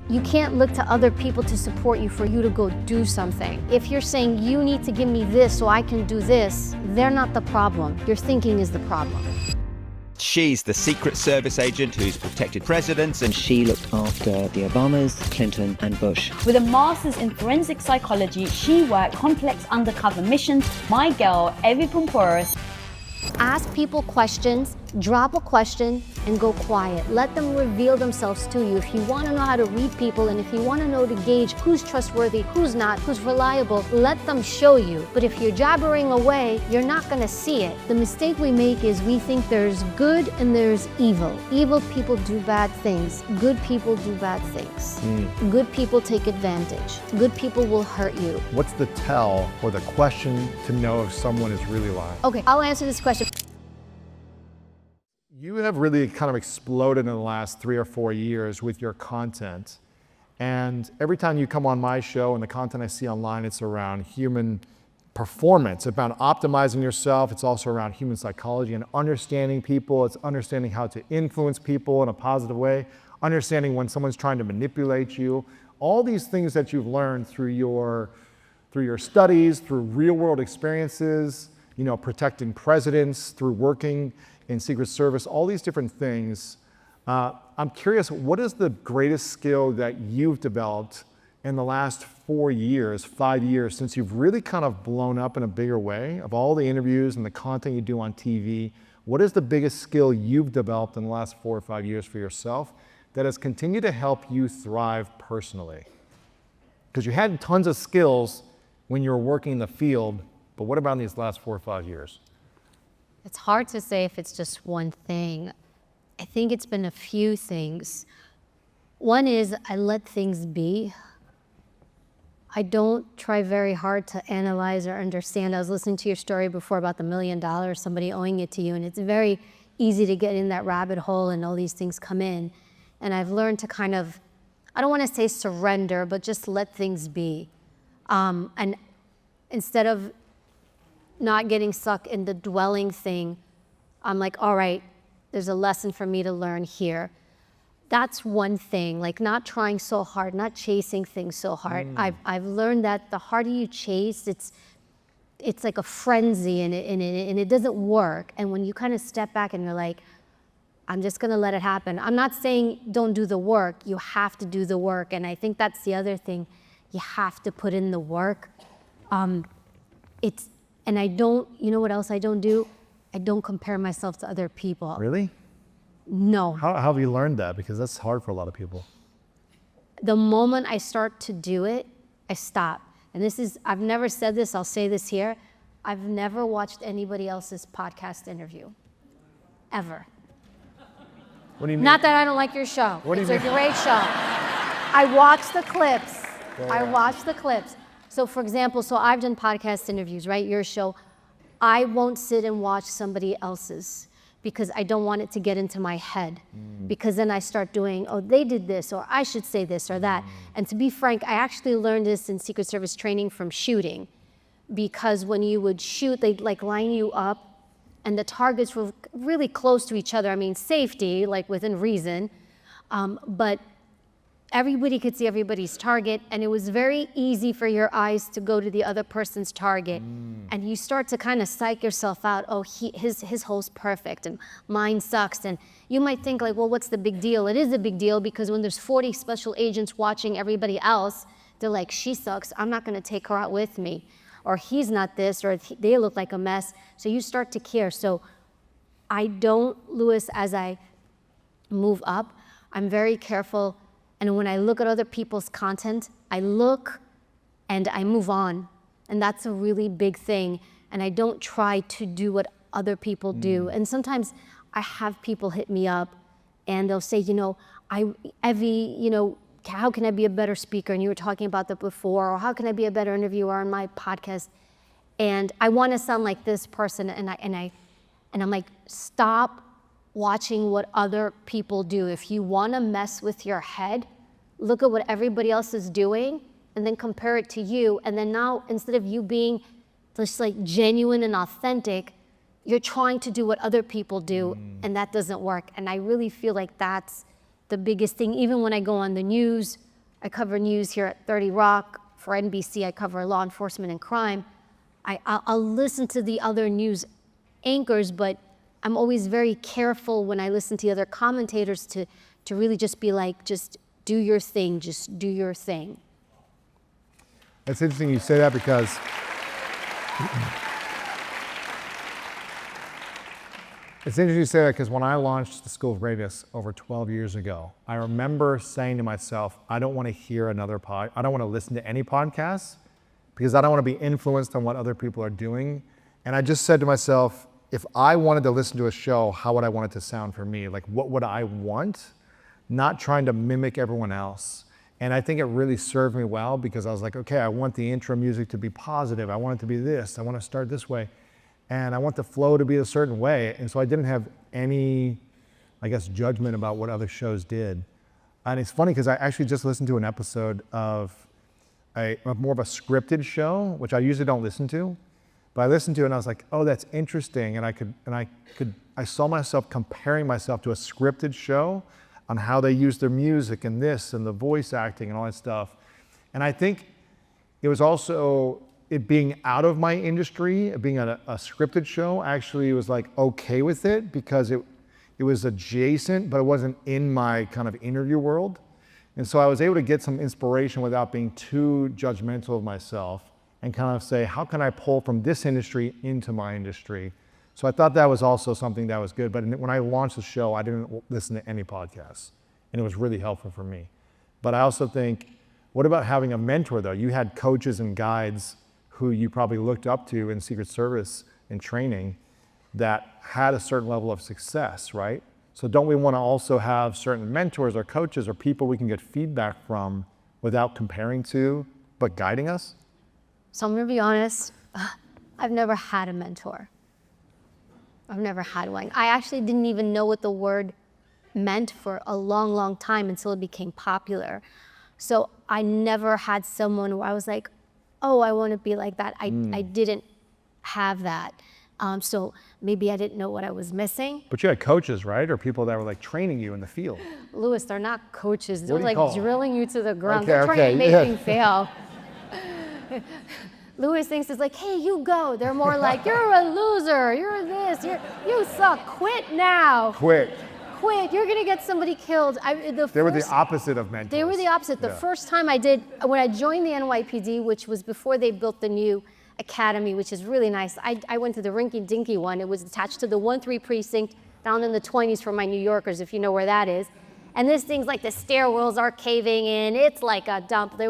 You can't look to other people to support you for you to go do something. If you're saying you need to give me this so I can do this, they're not the problem. Your thinking is the problem. She's the Secret Service agent who's protected presidents, and she looked after the Obamas, Clinton and Bush. With a master's in forensic psychology, she worked complex undercover missions. My girl, Evy Poumpouras. Ask people questions, drop a question, and go quiet. Let them reveal themselves to you. If you want to know how to read people, and if you want to know to gauge who's trustworthy, who's not, who's reliable, let them show you. But if you're jabbering away, you're not going to see it. The mistake we make is we think there's good and there's evil. Evil people do bad things. Good people do bad things. Good people take advantage. Good people will hurt you. What's the tell or the question to know if someone is really lying? Okay, I'll answer this question. You have really kind of exploded in the last 3 or 4 years with your content. And every time you come on my show and the content I see online, it's around human performance, about optimizing yourself. It's also around human psychology and understanding people. It's understanding how to influence people in a positive way, understanding when someone's trying to manipulate you. All these things that you've learned through your studies, through real world experiences, you know, protecting presidents, through working in Secret Service, all these different things. I'm curious, what is the greatest skill that you've developed in the last 4 years, 5 years, since you've really kind of blown up in a bigger way, of all the interviews and the content you do on TV? What is the biggest skill you've developed in the last 4 or 5 years for yourself that has continued to help you thrive personally? Because you had tons of skills when you were working in the field, but what about in these last 4 or 5 years? It's hard to say if it's just one thing. I think it's been a few things. One is I let things be. I don't try very hard to analyze or understand. I was listening to your story before about the $1 million, somebody owing it to you, and it's very easy to get in that rabbit hole and all these things come in. And I've learned to kind of, I don't want to say surrender, but just let things be. And instead of not getting stuck in the dwelling thing, I'm like, all right, there's a lesson for me to learn here. That's one thing, like not trying so hard, not chasing things so hard. I've learned that the harder you chase, it's like a frenzy and it doesn't work. And when you kind of step back and you're like, I'm just gonna let it happen. I'm not saying don't do the work, you have to do the work. And I think that's the other thing, you have to put in the work. And I don't, you know what else I don't do? I don't compare myself to other people. Really? No. How have you learned that? Because that's hard for a lot of people. The moment I start to do it, I stop. And this is, I've never said this, I'll say this here. I've never watched anybody else's podcast interview, ever. What do you mean? Not that I don't like your show. What do you mean? It's a great show. I watch the clips. I watch the clips. So for example, so I've done podcast interviews, right? Your show. I won't sit and watch somebody else's because I don't want it to get into my head. Because then I start doing, oh, they did this, or I should say this or that. And to be frank, I actually learned this in Secret Service training from shooting. Because when you would shoot, they'd like line you up and the targets were really close to each other. I mean, safety, like within reason, but everybody could see everybody's target, and it was very easy for your eyes to go to the other person's target. And you start to kind of psych yourself out, oh, his hole's perfect and mine sucks. And you might think like, well, what's the big deal? It is a big deal because when there's 40 special agents watching everybody else, they're like, she sucks, I'm not gonna take her out with me. Or he's not this, or they look like a mess. So you start to care. So I don't, Louis, as I move up, I'm very careful. And when I look at other people's content, I look and I move on. And that's a really big thing. And I don't try to do what other people do. And sometimes I have people hit me up and they'll say, you know, Evy, you know, how can I be a better speaker? And you were talking about that before. Or how can I be a better interviewer on my podcast? And I want to sound like this person. And I'm like, stop watching what other people do. If you want to mess with your head, look at what everybody else is doing and then compare it to you. And then now, instead of you being just like genuine and authentic, you're trying to do what other people do, and that doesn't work. And I really feel like that's the biggest thing. Even when I go on the news I cover news here at 30 Rock. For NBC, I cover law enforcement and crime. I'll listen to the other news anchors, but I'm always very careful when I listen to the other commentators to really just be like, just do your thing, just do your thing. It's interesting you say that because it's interesting you say that because when I launched the School of Greatness over 12 years ago, I remember saying to myself, I don't want to hear another I don't want to listen to any podcasts because I don't want to be influenced on what other people are doing. And I just said to myself, if I wanted to listen to a show, how would I want it to sound for me? Like, what would I want? Not trying to mimic everyone else. And I think it really served me well because I was like, okay, I want the intro music to be positive. I want it to be this. I want to start this way. And I want the flow to be a certain way. And so I didn't have any, I guess, judgment about what other shows did. And it's funny because I actually just listened to an episode of more of a scripted show, which I usually don't listen to. But I listened to it and I was like, oh, that's interesting. And I saw myself comparing myself to a scripted show on how they use their music and this and the voice acting and all that stuff. And I think it was also it being out of my industry, it being a scripted show, actually was like okay with it because it was adjacent, but it wasn't in my kind of interview world. And so I was able to get some inspiration without being too judgmental of myself and kind of say, how can I pull from this industry into my industry? So I thought that was also something that was good. But when I launched the show, I didn't listen to any podcasts. And it was really helpful for me. But I also think, what about having a mentor though? You had coaches and guides who you probably looked up to in Secret Service and training that had a certain level of success, right? So don't we want to also have certain mentors or coaches or people we can get feedback from without comparing to, but guiding us? So I'm gonna be honest, I've never had a mentor. I've never had one. I actually didn't even know what the word meant for a long, long time until it became popular. So I never had someone where I was like, oh, I want to be like that. I didn't have that. So maybe I didn't know what I was missing. But you had coaches, right? Or people that were like training you in the field. Louis, they're not coaches. They're What do you like call them? drilling you to the ground. Okay, They're trying to make you yeah. fail. Louis thinks it's like, hey, you go. They're more like, you're a loser. You're this. You suck. Quit now. Quit. You're gonna get somebody killed. They were the opposite of mentors. They were the opposite. The Yeah. first time when I joined the NYPD, which was before they built the new academy, which is really nice. I went to the rinky-dinky one. It was attached to the 1-3 precinct down in the 20s for my New Yorkers, if you know where that is. And this thing's like the stairwells are caving in. It's like a dump. It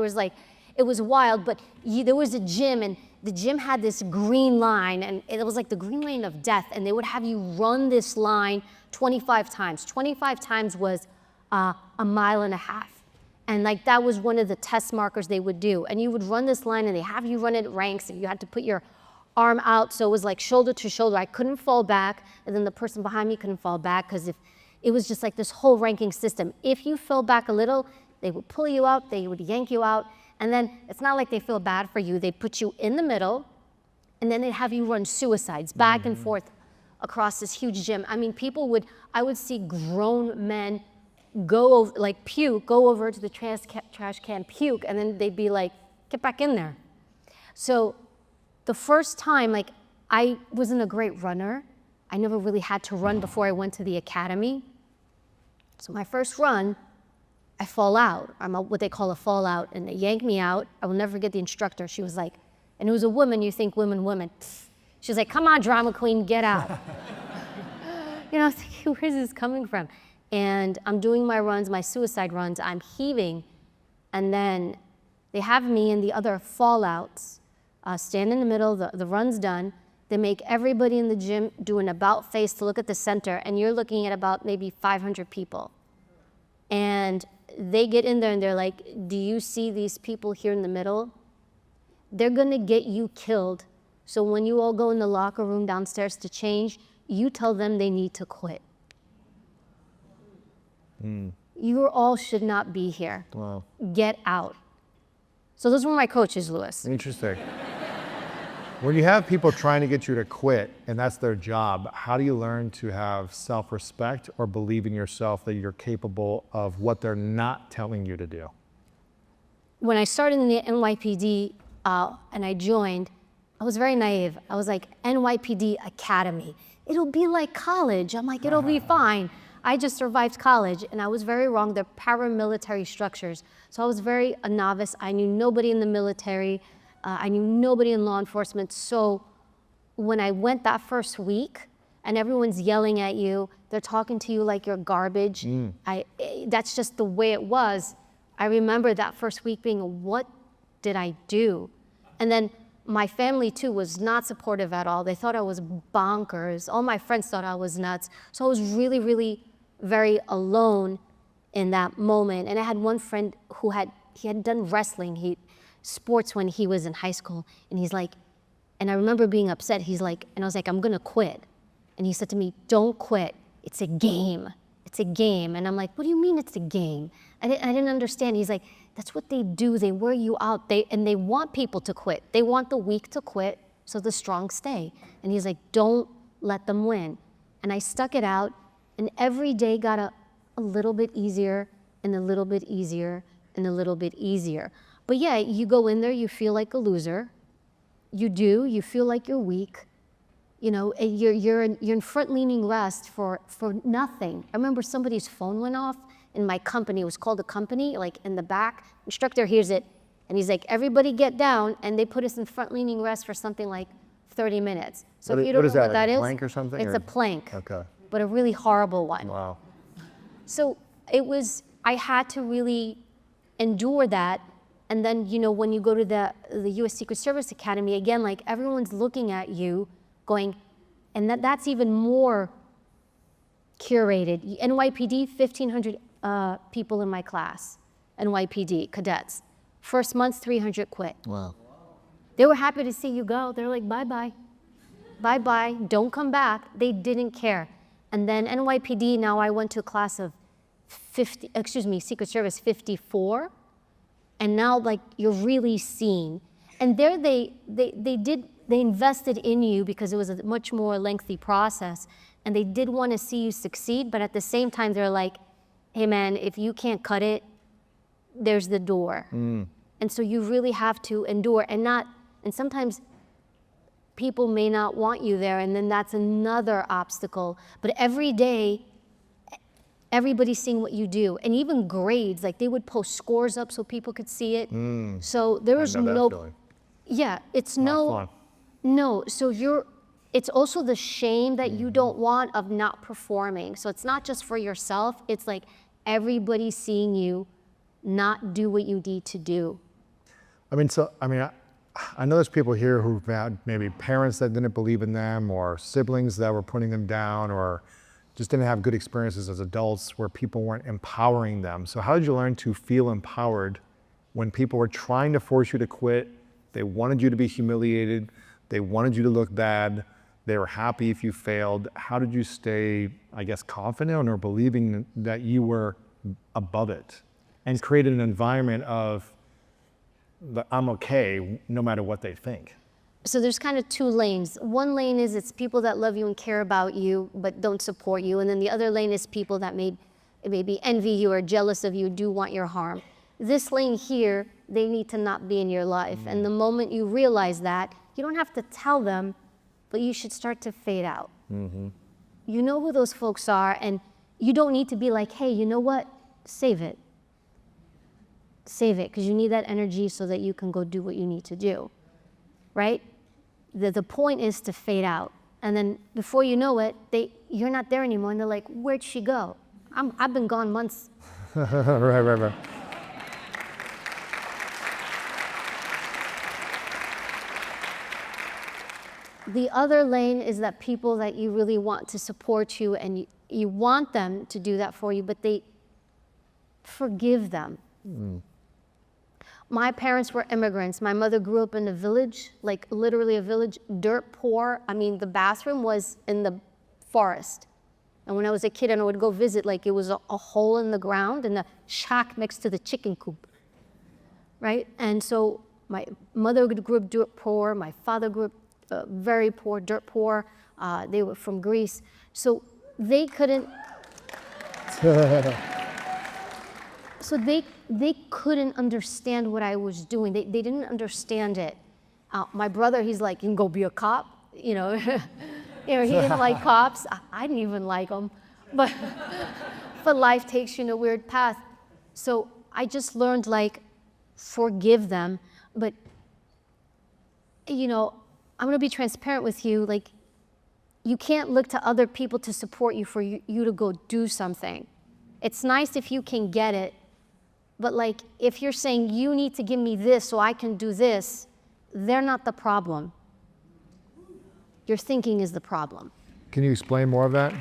was wild, but there was a gym, and the gym had this green line, and it was like the green lane of death, and they would have you run this line 25 times. 25 times was a mile and a half. And like that was one of the test markers they would do. And you would run this line and they have you run it ranks and you had to put your arm out. So it was like shoulder to shoulder. I couldn't fall back. And then the person behind me couldn't fall back because it was just like this whole ranking system. If you fell back a little, they would pull you out, they would yank you out. And then it's not like they feel bad for you. They'd put you in the middle and then they'd have you run suicides back and forth across this huge gym. I mean, I would see grown men go over to the trash can, puke, and then they'd be like, get back in there. So the first time, like, I wasn't a great runner. I never really had to run before I went to the academy. So my first run, I fall out. I'm what they call a fallout, and they yank me out. I will never forget the instructor. She was like, and it was a woman, you think women. She was like, come on, drama queen, get out. I was thinking, where's this coming from? And I'm doing my runs, my suicide runs, I'm heaving, and then they have me and the other fallouts stand in the middle, the run's done. They make everybody in the gym do an about face to look at the center, and you're looking at about maybe 500 people. And they get in there and they're like, do you see these people here in the middle? They're gonna get you killed. So when you all go in the locker room downstairs to change, you tell them they need to quit. You all should not be here. Wow. Get out. So those were my coaches, Louis. Interesting. When you have people trying to get you to quit and that's their job, how do you learn to have self-respect or believe in yourself that you're capable of what they're not telling you to do? when I started in the NYPD and I joined, I was very naive. I was like, NYPD Academy. It'll be like college. I'm like, it'll be fine. I just survived college, and I was very wrong. They're paramilitary structures. So I was very a novice. I knew nobody in the military. I knew nobody in law enforcement. So when I went that first week, and everyone's yelling at you, they're talking to you like you're garbage. That's just the way it was. I remember that first week being, what did I do? And then my family too was not supportive at all. They thought I was bonkers. All my friends thought I was nuts. So I was really, really very alone in that moment. And I had one friend who had done wrestling, sports when he was in high school. And he's like, and I remember being upset. He's like, and I was like, I'm gonna quit. And he said to me, don't quit, it's a game. It's a game. And I'm like, what do you mean it's a game? I didn't understand. He's like, that's what they do. They wear you out. And they want people to quit. They want the weak to quit so the strong stay. And he's like, don't let them win. And I stuck it out, and every day got a little bit easier and a little bit easier and a little bit easier. But yeah, you go in there, you feel like a loser. You do, you feel like you're weak. You know, and you're in front-leaning rest for nothing. I remember somebody's phone went off in my company. It was called a company, like in the back. Instructor hears it, and he's like, everybody get down, and they put us in front-leaning rest for something like 30 minutes. So if you don't know what that is, plank or something? It's a plank, Okay. but a really horrible one. Wow. So I had to really endure that. And then, you know, when you go to the U.S. Secret Service Academy, again, like everyone's looking at you going, and that's even more curated. NYPD, 1,500 people in my class, NYPD cadets. First month, 300 quit. Wow. They were happy to see you go. They're like, bye-bye, bye-bye, don't come back. They didn't care. And then NYPD, now I went to a class of Secret Service 54, and now like you're really seen. And there they invested in you because it was a much more lengthy process, and they did want to see you succeed, but at the same time they're like, hey man, if you can't cut it, there's the door. And so you really have to endure, and sometimes people may not want you there, and then that's another obstacle. But every day, everybody's seeing what you do, and even grades, like they would post scores up so people could see it. So there was no, yeah, it's no, so it's also the shame that you don't want of not performing. So it's not just for yourself, it's like everybody seeing you not do what you need to do. I know there's people here who've had maybe parents that didn't believe in them, or siblings that were putting them down, or just didn't have good experiences as adults where people weren't empowering them. So how did you learn to feel empowered when people were trying to force you to quit? They wanted you to be humiliated. They wanted you to look bad. They were happy if you failed. How did you stay, I guess, confident or believing that you were above it and create an environment of, I'm okay no matter what they think? So there's kind of two lanes. One lane is it's people that love you and care about you but don't support you. And then the other lane is people that maybe envy you or jealous of you, do want your harm. This lane here, they need to not be in your life. And the moment you realize that, you don't have to tell them, but you should start to fade out. You know who those folks are, and you don't need to be like, hey, you know what? Save it. Save it, because you need that energy so that you can go do what you need to do, right? The point is to fade out. And then before you know it, you're not there anymore, and they're like, where'd she go? I've been gone months. Right. The other lane is that people that you really want to support you, and you want them to do that for you, but they forgive them. My parents were immigrants. My mother grew up in a village, like literally a village, dirt poor. I mean, the bathroom was in the forest. And when I was a kid and I would go visit, like it was a hole in the ground and a shack next to the chicken coop, right? And so my mother grew up dirt poor. My father grew up very poor, dirt poor. They were from Greece. So they couldn't, they couldn't understand what I was doing. They didn't understand it. My brother, he's like, you can go be a cop, you know. He didn't like cops. I didn't even like them, but life takes you in a weird path. So I just learned, like, forgive them, but, you know, I'm gonna be transparent with you, like, you can't look to other people to support you for you to go do something. It's nice if you can get it, but like, if you're saying you need to give me this so I can do this, they're not the problem. Your thinking is the problem. Can you explain more of that?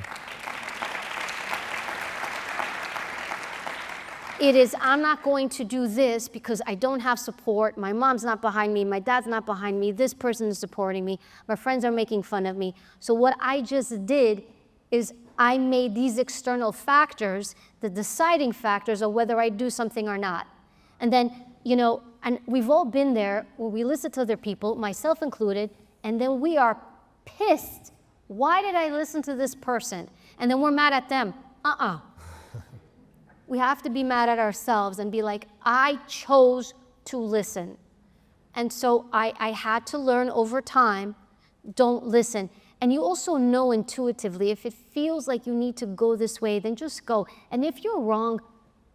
It is, I'm not going to do this because I don't have support. My mom's not behind me. My dad's not behind me. This person is supporting me. My friends are making fun of me. So what I just did is I made these external factors the deciding factors of whether I do something or not. And then, you know, and we've all been there where we listen to other people, myself included, and then we are pissed. Why did I listen to this person? And then we're mad at them. We have to be mad at ourselves and be like, I chose to listen. And so I had to learn over time, don't listen. And you also know intuitively, if it feels like you need to go this way, then just go. And if you're wrong,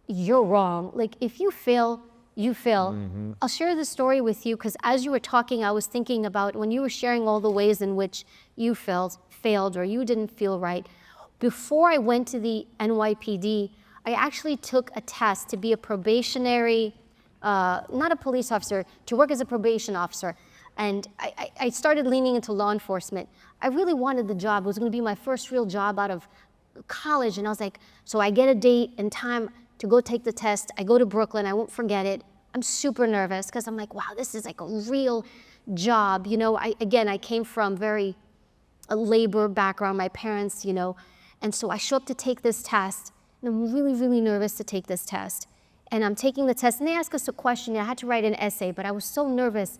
you're wrong. Like, if you fail, you fail. Mm-hmm. I'll share this story with you because as you were talking, I was thinking about when you were sharing all the ways in which you failed or you didn't feel right. Before I went to the NYPD, I actually took a test to be a probationary, not a police officer, to work as a probation officer. And I started leaning into law enforcement. I really wanted the job. It was gonna be my first real job out of college. And I was like, so I get a date and time to go take the test. I go to Brooklyn, I won't forget it. I'm super nervous because I'm like, wow, this is like a real job. You know, I came from a labor background, my parents, you know. And so I show up to take this test. And I'm really, really nervous to take this test. And I'm taking the test, and they ask us a question. I had to write an essay, but I was so nervous.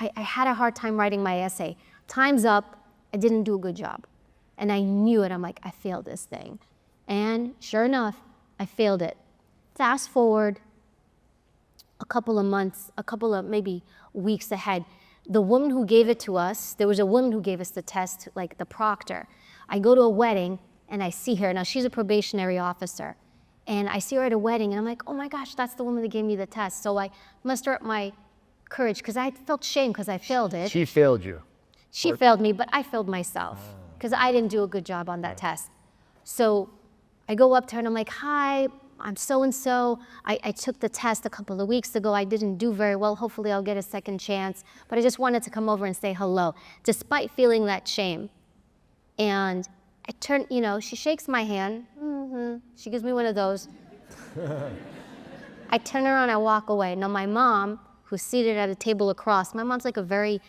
I had a hard time writing my essay. Time's up, I didn't do a good job. And I knew it, I'm like, I failed this thing. And sure enough, I failed it. Fast forward a couple of months, maybe weeks ahead, the woman who gave it to us, there was a woman who gave us the test, like the proctor. I go to a wedding, and I see her. Now, she's a probationary officer. And I see her at a wedding, and I'm like, oh my gosh, that's the woman that gave me the test. So I muster up my courage, because I felt shame because I failed it. She failed you. She failed me, but I failed myself, because I didn't do a good job on that test. So I go up to her, and I'm like, hi, I'm so-and-so. I took the test a couple of weeks ago. I didn't do very well. Hopefully, I'll get a second chance. But I just wanted to come over and say hello, despite feeling that shame. And I turn, you know, she shakes my hand. She gives me one of those. I turn around, I walk away. Now my mom, who's seated at a table across, my mom's like a very,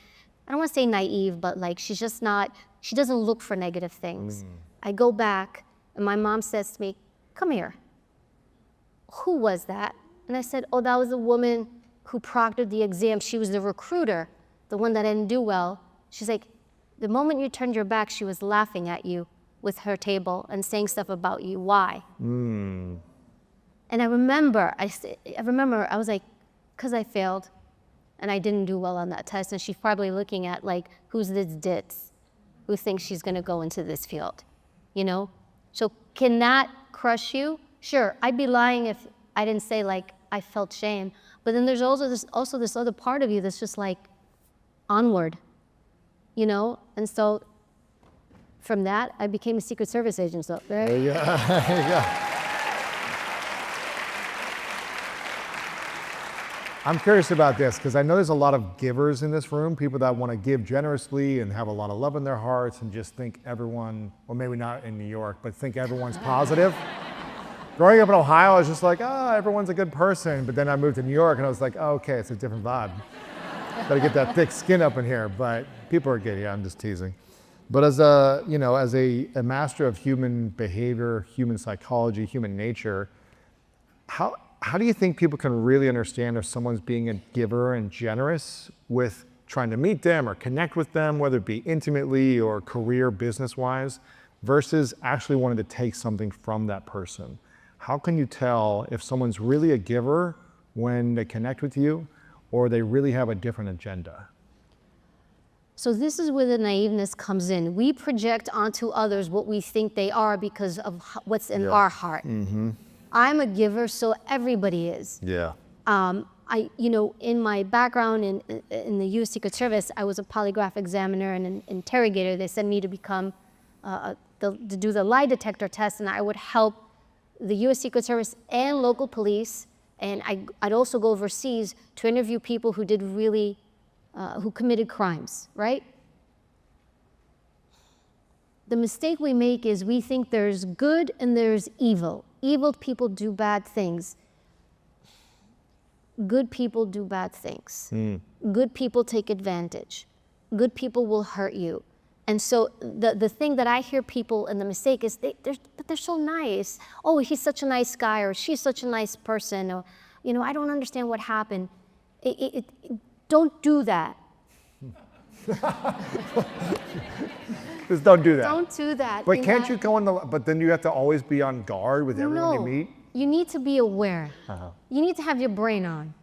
I don't want to say naive, but like she's just not, she doesn't look for negative things. I go back and my mom says to me, come here. Who was that? And I said, oh, that was the woman who proctored the exam. She was the recruiter, the one that didn't do well. She's like, the moment you turned your back, she was laughing at you with her table and saying stuff about you. Why? And I remember, I was like, because I failed and I didn't do well on that test. And she's probably looking at like, who's this ditz who thinks she's gonna go into this field, you know? So can that crush you? Sure, I'd be lying if I didn't say like, I felt shame. But then there's also this other part of you that's just like, onward, you know? And so, from that, I became a Secret Service agent, so there you go. I'm curious about this, because I know there's a lot of givers in this room, people that want to give generously and have a lot of love in their hearts and just think everyone, well, maybe not in New York, but think everyone's positive. Growing up in Ohio, I was just like, everyone's a good person. But then I moved to New York, and I was like, oh, okay, it's a different vibe. Gotta get that thick skin up in here, but people are good. Yeah, I'm just teasing. But as a master of human behavior, human psychology, human nature, how do you think people can really understand if someone's being a giver and generous with trying to meet them or connect with them, whether it be intimately or career, business-wise, versus actually wanting to take something from that person? How can you tell if someone's really a giver when they connect with you, or they really have a different agenda? So this is where the naiveness comes in. We project onto others what we think they are because of what's in our heart. I'm a giver, so everybody is. Yeah. In my background in the U.S. Secret Service, I was a polygraph examiner and an interrogator. They sent me to become, to do the lie detector test, and I would help the U.S. Secret Service and local police, and I'd also go overseas to interview people who did really, who committed crimes, right? The mistake we make is we think there's good and there's evil. Evil people do bad things. Good people do bad things. Good people take advantage. Good people will hurt you. And so the thing that I hear people, and the mistake is, but they're so nice. Oh, he's such a nice guy, or she's such a nice person, or, I don't understand what happened. Don't do that. Just don't do that. Don't do that. But can't you go but then you have to always be on guard with everyone you meet? You need to be aware. You need to have your brain on.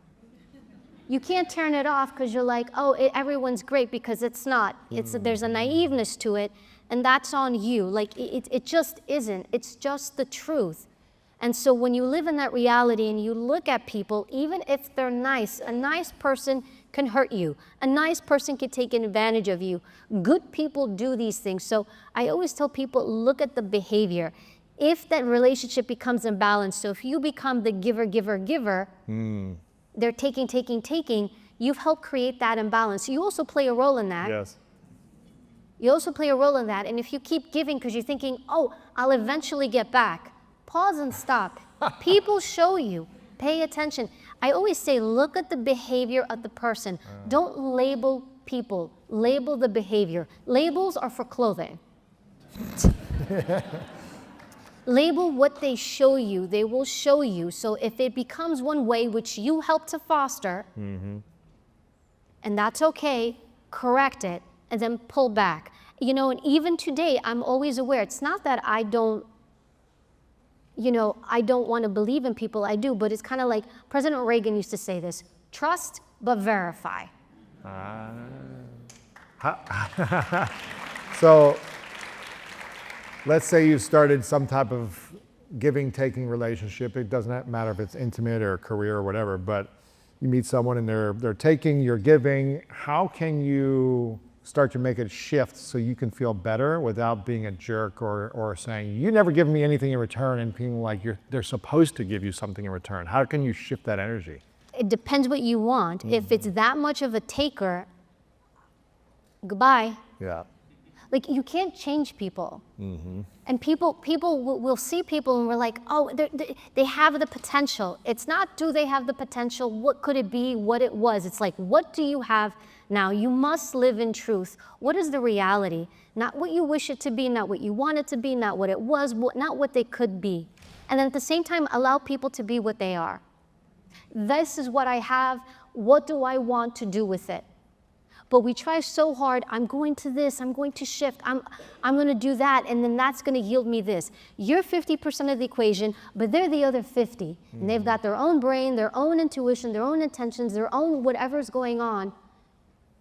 You can't turn it off because you're like, oh, everyone's great, because it's not. There's a naiveness to it, and that's on you. Like, it just isn't. It's just the truth. And so when you live in that reality and you look at people, even if they're nice, a nice person can hurt you. A nice person can take advantage of you. Good people do these things. So I always tell people, look at the behavior. If that relationship becomes imbalanced, so if you become the giver, they're taking, you've helped create that imbalance. You also play a role in that. Yes. You also play a role in that. And if you keep giving because you're thinking, oh, I'll eventually get back, pause and stop. People show you. Pay attention. I always say, look at the behavior of the person. Don't label people. Label the behavior. Labels are for clothing. Label what they show you. They will show you. So if it becomes one way which you help to foster, and that's okay, correct it, and then pull back. And even today, I'm always aware. It's not that I don't want to believe in people. I do, but it's kind of like President Reagan used to say this: trust but verify. So let's say you started some type of giving-taking relationship. It doesn't matter if it's intimate or career or whatever, but you meet someone and they're taking, you're giving. How can you start to make it shift so you can feel better without being a jerk or saying, you never give me anything in return, and feeling like they're supposed to give you something in return? How can you shift that energy? It depends what you want. If it's that much of a taker, goodbye. Yeah. Like, you can't change people. And people will see people and we're like, oh, they have the potential. It's not, do they have the potential? What could it be? What it was? It's like, what do you have now? You must live in truth. What is the reality? Not what you wish it to be, not what you want it to be, not what it was, not what they could be. And then at the same time, allow people to be what they are. This is what I have. What do I want to do with it? But we try so hard, I'm going to this, I'm going to shift, I'm going to do that, and then that's going to yield me this. You're 50% of the equation, but they're the other 50. And they've got their own brain, their own intuition, their own intentions, their own whatever's going on.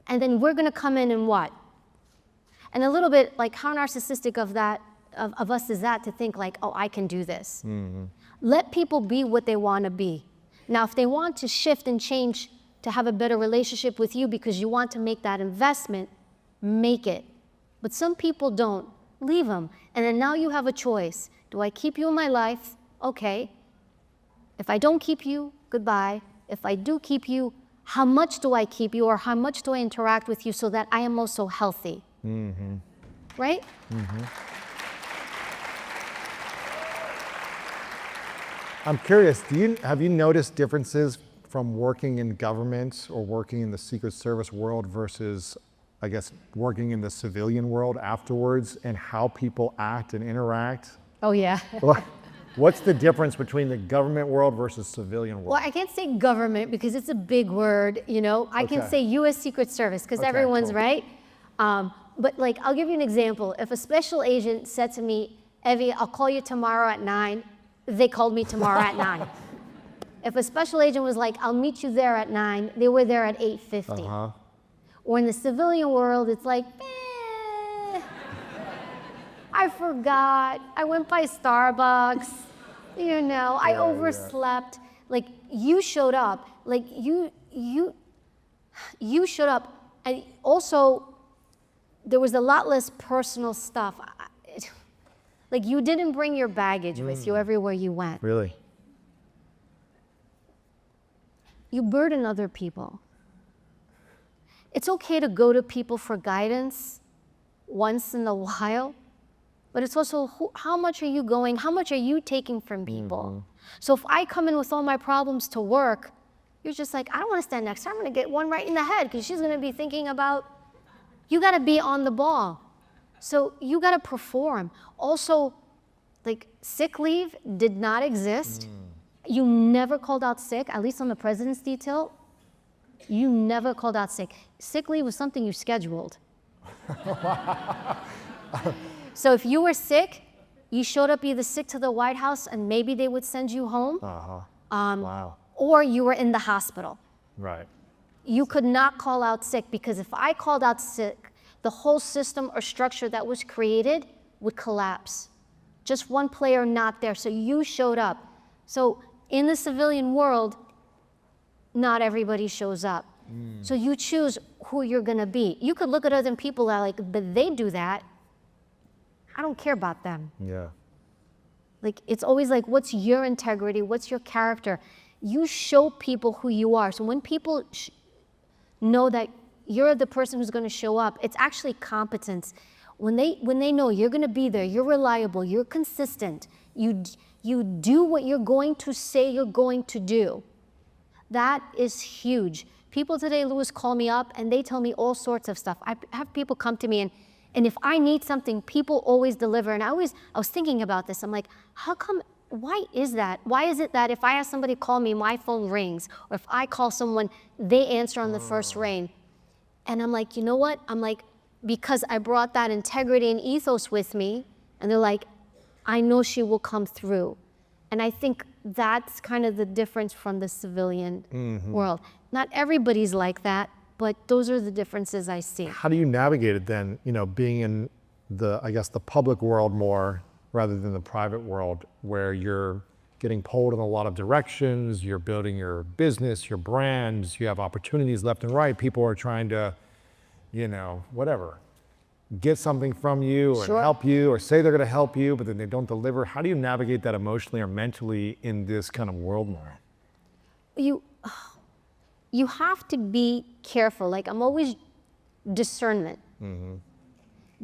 And then we're going to come in and what? And a little bit like, how narcissistic of us is that to think like, oh, I can do this. Let people be what they want to be. Now, if they want to shift and change to have a better relationship with you because you want to make that investment, make it. But some people don't. Leave them. And then now you have a choice. Do I keep you in my life? Okay. If I don't keep you, goodbye. If I do keep you, how much do I keep you, or how much do I interact with you so that I am also healthy? Right? I'm curious, have you noticed differences from working in government or working in the Secret Service world versus, I guess, working in the civilian world afterwards, and how people act and interact? Oh, yeah. What's the difference between the government world versus civilian world? Well, I can't say government because it's a big word, I can say U.S. Secret Service because everyone's cool. right. But like, I'll give you an example. If a special agent said to me, Evy, I'll call you tomorrow at 9, they called me tomorrow at 9. If a special agent was like, I'll meet you there at 9, they were there at 8:50. Or in the civilian world, it's like, I forgot. I went by Starbucks. You know, I overslept. Like, you showed up. Like, you showed up. And also, there was a lot less personal stuff. Like, you didn't bring your baggage with you everywhere you went. Really? You burden other people. It's okay to go to people for guidance once in a while, but it's also how much are you going, how much are you taking from people? So if I come in with all my problems to work, you're just like, I don't want to stand next to her. I'm going to get one right in the head because she's going to be thinking about, you got to be on the ball. So you got to perform. Also, like, sick leave did not exist. You never called out sick, at least on the president's detail. You never called out sick. Sick leave was something you scheduled. So if you were sick, you showed up either sick to the White House and maybe they would send you home. Wow. Or you were in the hospital. Right. You could not call out sick because if I called out sick, the whole system or structure that was created would collapse. Just one player not there, so you showed up. So in the civilian world, not everybody shows up. So you choose who you're gonna be. You could look at other people that are like, but they do that. I don't care about them. Yeah. Like, it's always like, what's your integrity? What's your character? You show people who you are. So when people know that you're the person who's gonna show up, it's actually competence. When they know you're gonna be there, you're reliable, you're consistent, you do what you're going to say you're going to do. That is huge. People today, Louis, call me up and they tell me all sorts of stuff. I have people come to me and if I need something, people always deliver. And I was thinking about this. I'm like, how come, why is that? Why is it that if I have somebody call me, my phone rings? Or if I call someone, they answer on the first ring? And I'm like, you know what? I'm like, because I brought that integrity and ethos with me. And they're like, I know she will come through. And I think that's kind of the difference from the civilian world. Not everybody's like that, but those are the differences I see. How do you navigate it then, you know, being in the, I guess, the public world more rather than the private world where you're getting pulled in a lot of directions, you're building your business, your brands, you have opportunities left and right, people are trying to, you know, whatever, get something from you or help you or say they're going to help you, but then they don't deliver. How do you navigate that emotionally or mentally in this kind of world more? You have to be careful. Like, I'm always discernment.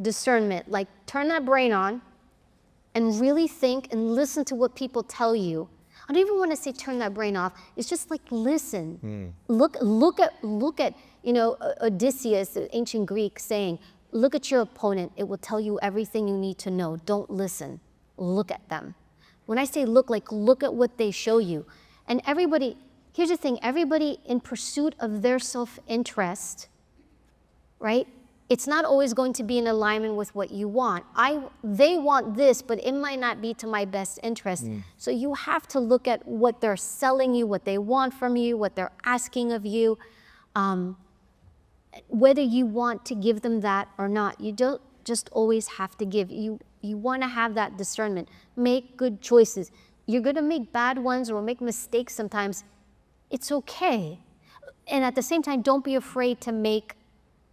Discernment, like turn that brain on and really think and listen to what people tell you. I don't even want to say turn that brain off. It's just like listen. Look at, you know, Odysseus, the ancient Greek saying, look at your opponent. It will tell you everything you need to know. Don't listen. Look at them. When I say look, like look at what they show you. And everybody, here's the thing, everybody in pursuit of their self-interest, right? It's not always going to be in alignment with what you want. They want this, but it might not be to my best interest. So you have to look at what they're selling you, what they want from you, what they're asking of you, whether you want to give them that or not. You don't just always have to give. You want to have that discernment. Make good choices. You're going to make bad ones or make mistakes sometimes. It's okay. And at the same time, don't be afraid to make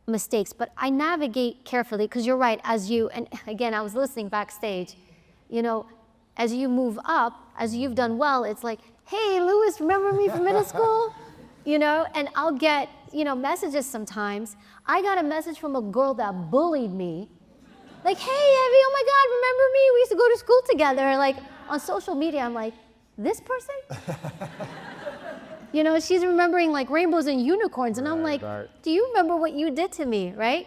mistakes. But I navigate carefully because you're right, and again, I was listening backstage, you know, as you move up, as you've done well, it's like, hey, Louis, remember me from middle school? You know, and I'll get, you know, messages sometimes. I got a message from a girl that bullied me. Like, hey, Evy, oh my God, remember me? We used to go to school together. Like, on social media, I'm like, this person? You know, she's remembering like rainbows and unicorns. And I'm like, do you remember what you did to me, right?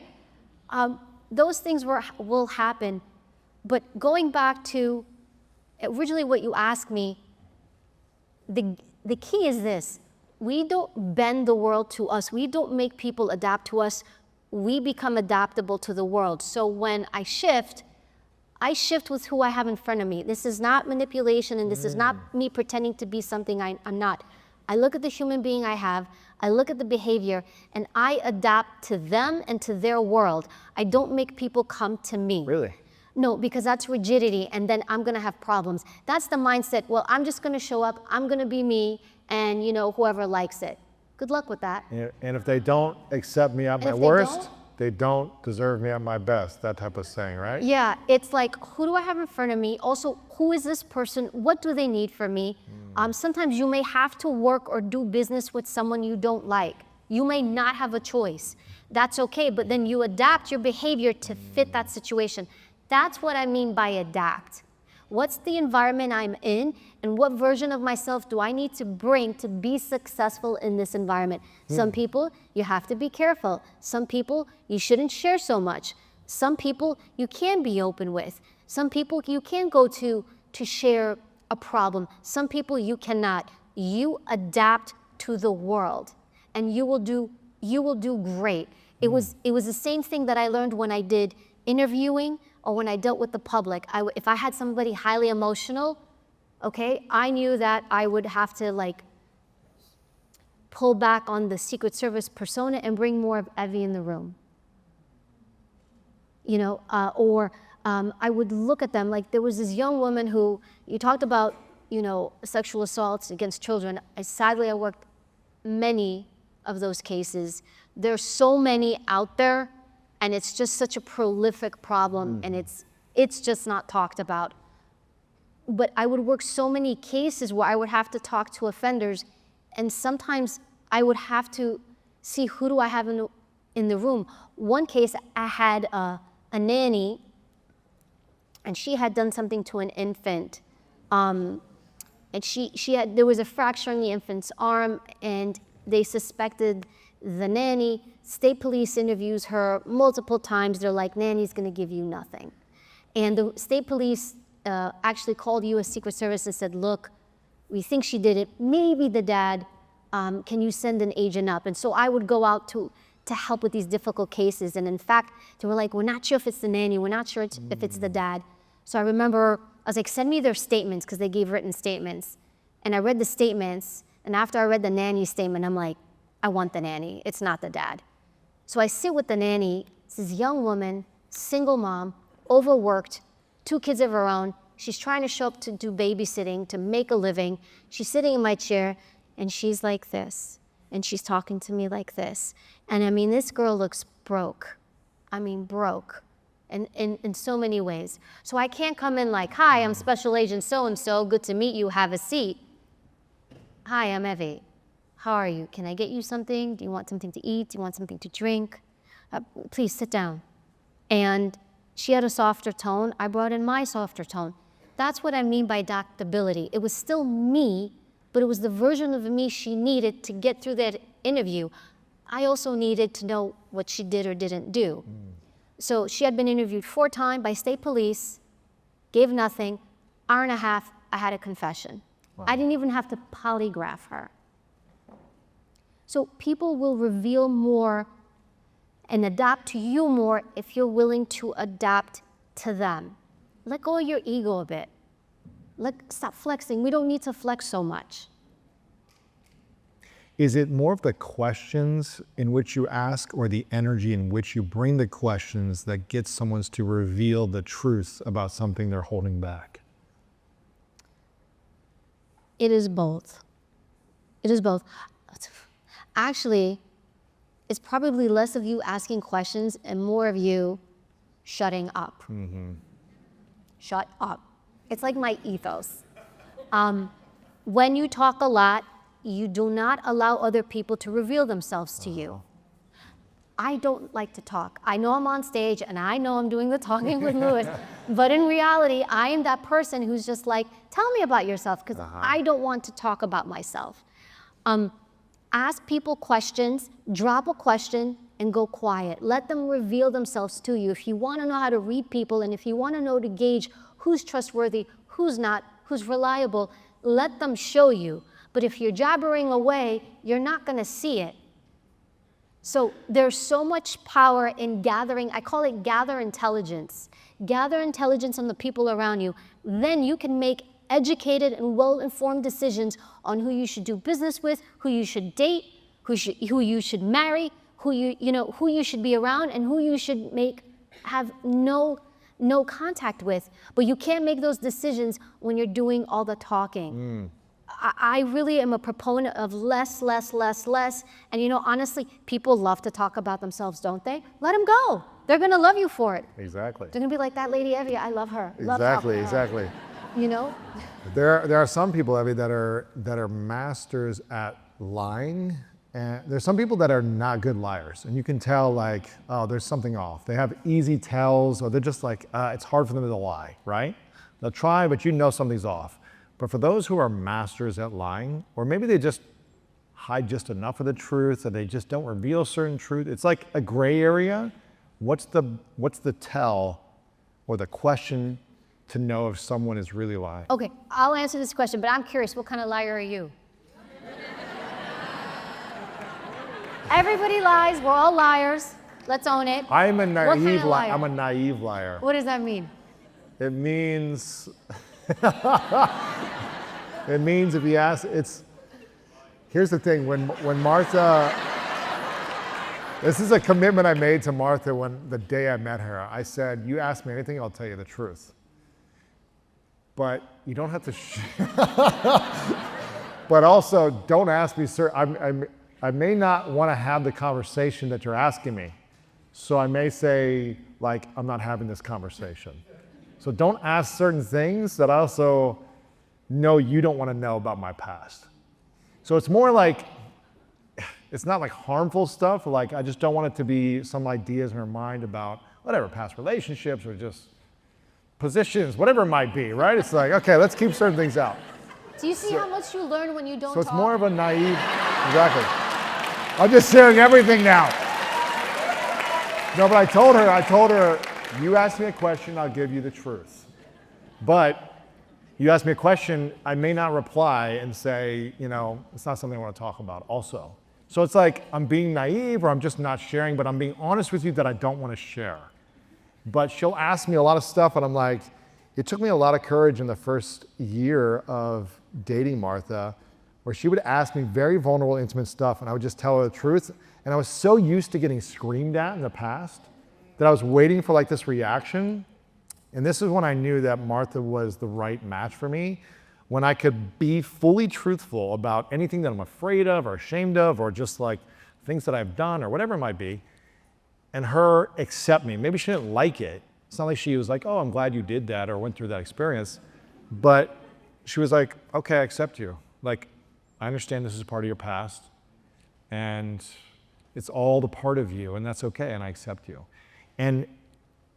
Those things will happen. But going back to originally what you asked me, the key is this. We don't bend the world to us. We don't make people adapt to us. We become adaptable to the world. So when I shift, I shift with who I have in front of me. This is not manipulation, and this is not me pretending to be something I'm not. I look at the human being I have, I look at the behavior, and I adapt to them and to their world. I don't make people come to me. Really? No, because that's rigidity, and then I'm gonna have problems. That's the mindset, well, I'm just gonna show up, I'm gonna be me, and whoever likes it. Good luck with that. And if they don't accept me at my if they worst, don't? they don't deserve me at my best, that type of saying, right? Yeah, it's like, who do I have in front of me? Also, who is this person? What do they need from me? Sometimes you may have to work or do business with someone you don't like. You may not have a choice. That's okay, but then you adapt your behavior to fit that situation. That's what I mean by adapt. What's the environment I'm in, and what version of myself do I need to bring to be successful in this environment? Some people, you have to be careful. Some people, you shouldn't share so much. Some people, you can be open with. Some people, you can go to share a problem. Some people, you cannot. You adapt to the world, and you will do great. It was the same thing that I learned when I did interviewing or when I dealt with the public. If I had somebody highly emotional, okay, I knew that I would have to pull back on the Secret Service persona and bring more of Evy in the room. I would look at them, like there was this young woman who, you talked about, sexual assaults against children. Sadly, I worked many of those cases. There's so many out there, and it's just such a prolific problem, and it's just not talked about. But I would work so many cases where I would have to talk to offenders, and sometimes I would have to see who do I have in the room. One case, I had a nanny, and she had done something to an infant. And there was a fracture in the infant's arm, and they suspected the nanny. State police interviews her multiple times. They're like, nanny's gonna give you nothing. And the state police actually called U.S. Secret Service and said, look, we think she did it. Maybe the dad, can you send an agent up? And so I would go out to help with these difficult cases. And in fact, they were like, we're not sure if it's the nanny. We're not sure if it's the dad. So I remember, I was like, send me their statements, because they gave written statements. And I read the statements, and after I read the nanny statement, I'm like, I want the nanny. It's not the dad. So I sit with the nanny. It's this young woman, single mom, overworked, 2 kids of her own. She's trying to show up to do babysitting, to make a living. She's sitting in my chair, and she's like this. And she's talking to me like this. And I mean, this girl looks broke. I mean, broke. In so many ways. So I can't come in like, hi, I'm Special Agent so-and-so, good to meet you, have a seat. Hi, I'm Evy. How are you? Can I get you something? Do you want something to eat? Do you want something to drink? Please sit down. And she had a softer tone. I brought in my softer tone. That's what I mean by adaptability. It was still me, but it was the version of me she needed to get through that interview. I also needed to know what she did or didn't do. So she had been interviewed 4 times by state police, gave nothing. Hour and a half, I had a confession. Wow. I didn't even have to polygraph her. So people will reveal more and adapt to you more if you're willing to adapt to them. Let go of your ego a bit. Stop flexing. We don't need to flex so much. Is it more of the questions in which you ask or the energy in which you bring the questions that gets someone to reveal the truth about something they're holding back? It is both. It is both. Actually, it's probably less of you asking questions and more of you shutting up. Shut up. It's like my ethos. When you talk a lot, you do not allow other people to reveal themselves to you. I don't like to talk. I know I'm on stage and I know I'm doing the talking with Louis, but in reality, I am that person who's just like, tell me about yourself, because I don't want to talk about myself. Ask people questions, drop a question, and go quiet. Let them reveal themselves to you. If you want to know how to read people, and if you want to know to gauge who's trustworthy, who's not, who's reliable, let them show you. But if you're jabbering away, you're not going to see it. So there's so much power in gathering, I call it gather intelligence. Gather intelligence on the people around you. Then you can make educated and well-informed decisions on who you should do business with, who you should date, who you should marry, who you should be around, and who you should have no contact with. But you can't make those decisions when you're doing all the talking. I really am a proponent of less. And honestly, people love to talk about themselves, don't they? Let them go. They're gonna love you for it. Exactly. They're gonna be like, that lady Evy, I love her. Exactly. There are some people, Evy, that are masters at lying. And there's some people that are not good liars, and you can tell, like, oh, there's something off. They have easy tells, or they're just like, it's hard for them to lie, right? They'll try, but something's off. But for those who are masters at lying, or maybe they just hide just enough of the truth, or they just don't reveal certain truth, it's like a gray area. What's the tell or the question to know if someone is really lying? Okay, I'll answer this question, but I'm curious, what kind of liar are you? Everybody lies, we're all liars. Let's own it. I'm a naive liar? I'm a naive liar. What does that mean? It means it means if you ask, here's the thing, when Martha, this is a commitment I made to Martha the day I met her. I said, you ask me anything, I'll tell you the truth. But you don't have to but also don't ask me, sir, I may not want to have the conversation that you're asking me. So I may say, like, I'm not having this conversation. So don't ask certain things that I also know you don't want to know about my past. So it's more like, it's not like harmful stuff, like I just don't want it to be some ideas in her mind about whatever, past relationships or just positions, whatever it might be, right? It's like, okay, let's keep certain things out. Do you see how much you learn when you don't talk? So it's more of a naive, exactly. I'm just sharing everything now. No, but I told her, you ask me a question, I'll give you the truth. But you ask me a question, I may not reply and say, it's not something I want to talk about also. So it's like I'm being naive or I'm just not sharing, but I'm being honest with you that I don't want to share. But she'll ask me a lot of stuff and I'm like, it took me a lot of courage in the first year of dating Martha, where she would ask me very vulnerable, intimate stuff, and I would just tell her the truth. And I was so used to getting screamed at in the past that I was waiting for like this reaction. And this is when I knew that Martha was the right match for me, when I could be fully truthful about anything that I'm afraid of or ashamed of, or just like things that I've done or whatever it might be, and her accept me. Maybe she didn't like it. It's not like she was like, oh, I'm glad you did that or went through that experience. But she was like, okay, I accept you. Like, I understand this is part of your past and it's all the part of you and that's okay and I accept you. And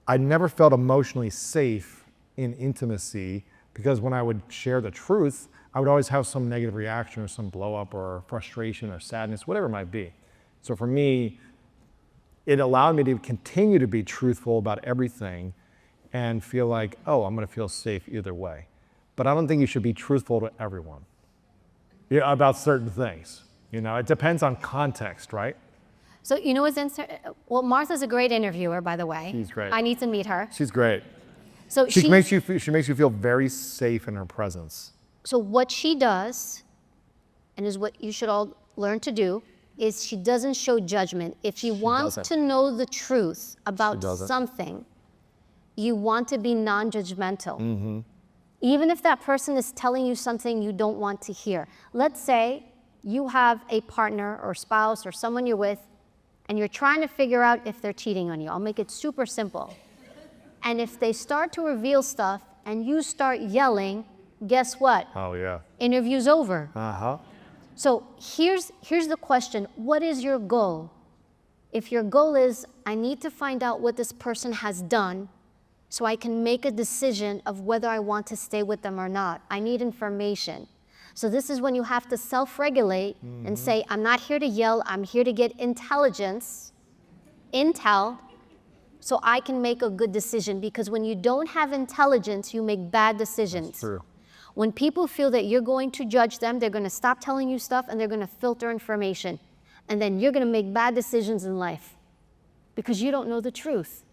I never felt emotionally safe in intimacy because when I would share the truth, I would always have some negative reaction or some blow up or frustration or sadness, whatever it might be. So for me, it allowed me to continue to be truthful about everything and feel like, oh, I'm gonna feel safe either way. But I don't think you should be truthful to everyone about certain things. It depends on context, right? So what's well, Martha's a great interviewer, by the way. She's great. I need to meet her. She's great. So she makes you feel very safe in her presence. So what she does, and is what you should all learn to do, is she doesn't show judgment. If she wants to know the truth about something, you want to be non-judgmental. Mm-hmm. Even if that person is telling you something you don't want to hear. Let's say you have a partner or spouse or someone you're with, and you're trying to figure out if they're cheating on you. I'll make it super simple. And if they start to reveal stuff and you start yelling, guess what? Oh, yeah. Interview's over. Uh-huh. So here's the question. What is your goal? If your goal is, I need to find out what this person has done so I can make a decision of whether I want to stay with them or not. I need information. So this is when you have to self-regulate and say, I'm not here to yell, I'm here to get intelligence, intel, so I can make a good decision. Because when you don't have intelligence, you make bad decisions. That's true. When people feel that you're going to judge them, they're going to stop telling you stuff and they're going to filter information. And then you're gonna make bad decisions in life because you don't know the truth.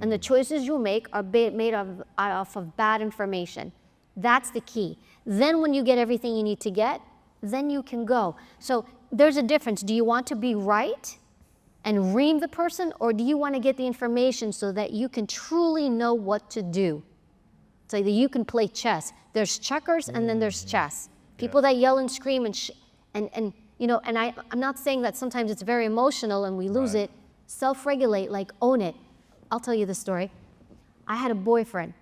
And the choices you make are made off of bad information. That's the key. Then when you get everything you need to get, then you can go. So there's a difference. Do you want to be right and ream the person, or do you want to get the information so that you can truly know what to do? So that you can play chess. There's checkers and then there's chess. People that yell and scream and you know, and I'm not saying that sometimes it's very emotional and we lose it. Self-regulate, like own it. I'll tell you the story. I had a boyfriend.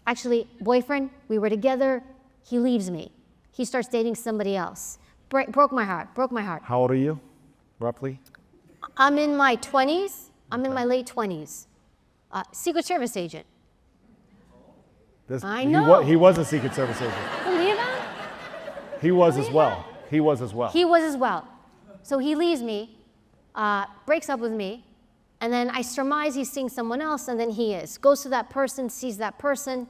Actually, boyfriend, we were together, he leaves me. He starts dating somebody else. Broke my heart, broke my heart. How old are you, roughly? I'm in my 20s, I'm in my late 20s. Secret Service agent. I know. He was a Secret Service agent. Believe that? He was as well. He was as well. He was as well. So he leaves me, breaks up with me, and then I surmise he's seeing someone else, and then he is. Goes to that person, sees that person.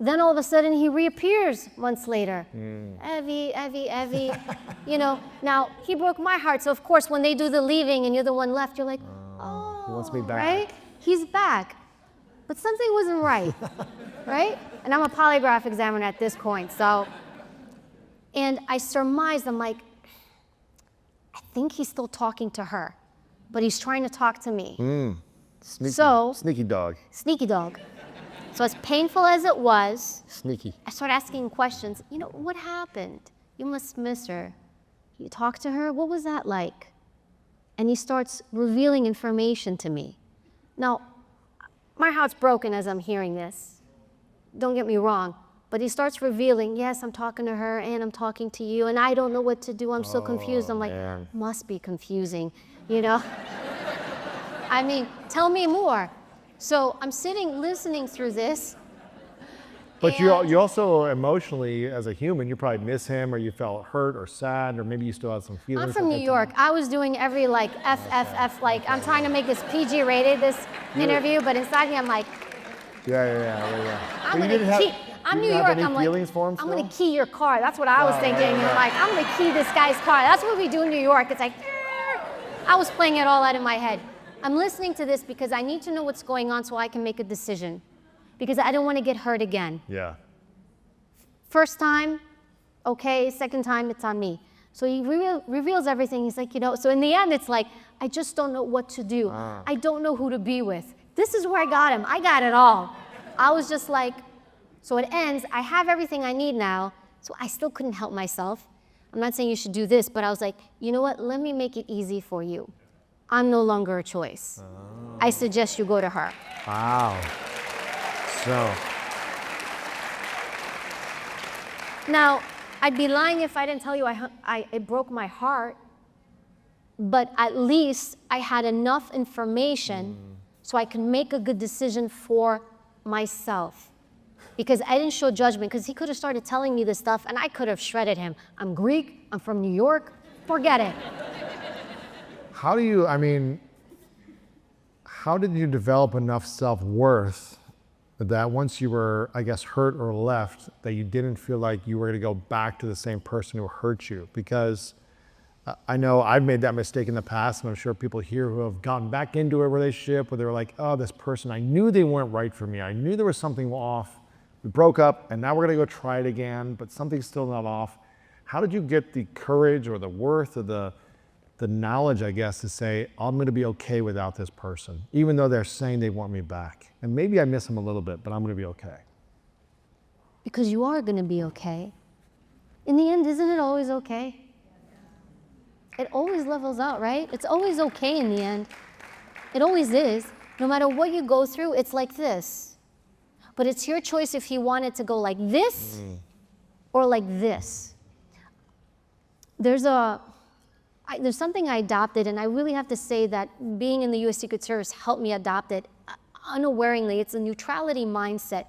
Then all of a sudden he reappears months later. Evy. You know, now he broke my heart. So of course, when they do the leaving and you're the one left, you're like, oh, he wants me back. Right? He's back. But something wasn't right, right? And I'm a polygraph examiner at this point, so. And I surmised, I'm like, I think he's still talking to her, but he's trying to talk to me. Sneaky dog. Sneaky dog. So as painful as it was, Sneaky. I started asking questions. You know, what happened? You must miss her. You talked to her? What was that like? And he starts revealing information to me. Now, my heart's broken as I'm hearing this. Don't get me wrong. But he starts revealing, yes, I'm talking to her and I'm talking to you and I don't know what to do. I'm so confused. I'm like, must be confusing, you know? I mean, tell me more. So I'm sitting listening through this. But you also emotionally, as a human, you probably miss him, or you felt hurt or sad, or maybe you still had some feelings. I'm from New York. I was doing every like FFF, like I'm trying to make this PG rated, this interview, but inside me I'm like, I'm New York. I'm like, I'm gonna key your car. That's what I was thinking. And like, I'm gonna key this guy's car. That's what we do in New York. It's like, I was playing it all out in my head. I'm listening to this because I need to know what's going on so I can make a decision. Because I don't want to get hurt again. Yeah. First time, okay. Second time, it's on me. So he reveals everything. He's like, you know, so in the end, it's like, I just don't know what to do. I don't know who to be with. This is where I got him. I got it all. I was just like, so it ends. I have everything I need now. So I still couldn't help myself. I'm not saying you should do this, but I was like, you know what? Let me make it easy for you. I'm no longer a choice. I suggest you go to her. Wow. So. Now, I'd be lying if I didn't tell you it broke my heart, but at least I had enough information so I could make a good decision for myself. Because I didn't show judgment, because he could have started telling me this stuff and I could have shredded him. I'm Greek, I'm from New York, forget it. How did you develop enough self-worth that once you were, I guess, hurt or left, that you didn't feel like you were going to go back to the same person who hurt you? Because I know I've made that mistake in the past, and I'm sure people here who have gotten back into a relationship where they were like, oh, this person, I knew they weren't right for me. I knew there was something off. We broke up, and now we're going to go try it again, but something's still not off. How did you get the courage or the worth or the knowledge, I guess, to say, I'm going to be okay without this person, even though they're saying they want me back? And maybe I miss them a little bit, but I'm going to be okay. Because you are going to be okay. In the end, isn't it always okay? It always levels out, right? It's always okay in the end. It always is. No matter what you go through, it's like this. But it's your choice if you want it to go like this or like this. There's something I adopted, and I really have to say that being in the U.S. Secret Service helped me adopt it unawareingly. It's a neutrality mindset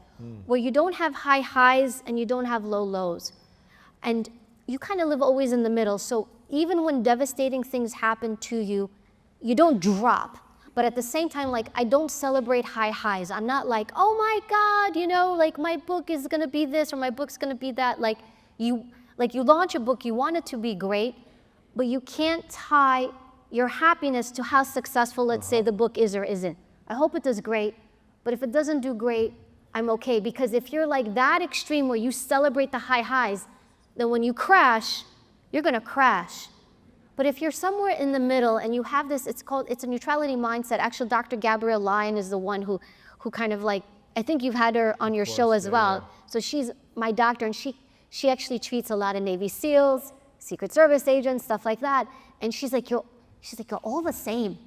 where you don't have high highs and you don't have low lows. And you kind of live always in the middle. So even when devastating things happen to you, you don't drop. But at the same time, like, I don't celebrate high highs. I'm not like, oh my God, you know, like my book is gonna be this or my book's gonna be that. Like you launch a book, you want it to be great, but you can't tie your happiness to how successful, let's say, the book is or isn't. I hope it does great, but if it doesn't do great, I'm okay. Because if you're like that extreme where you celebrate the high highs, then when you crash, you're gonna crash. But if you're somewhere in the middle and you have this, it's a neutrality mindset. Actually, Dr. Gabrielle Lyon is the one who kind of like, I think you've had her on your show as well. Yeah. So she's my doctor, and she actually treats a lot of Navy SEALs, Secret Service agents, stuff like that. And she's like, you're all the same.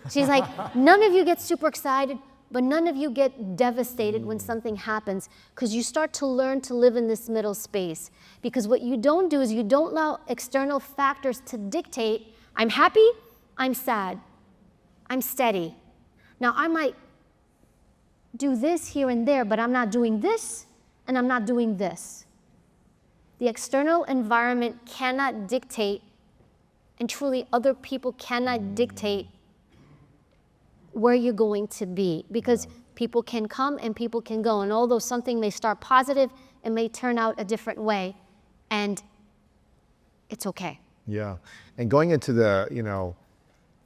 She's like, none of you get super excited, but none of you get devastated when something happens, because you start to learn to live in this middle space. Because what you don't do is you don't allow external factors to dictate, I'm happy, I'm sad, I'm steady. Now I might do this here and there, but I'm not doing this, and I'm not doing this. The external environment cannot dictate, and truly other people cannot dictate where you're going to be, because people can come and people can go, and although something may start positive, it may turn out a different way, and it's okay. Yeah, and going into the,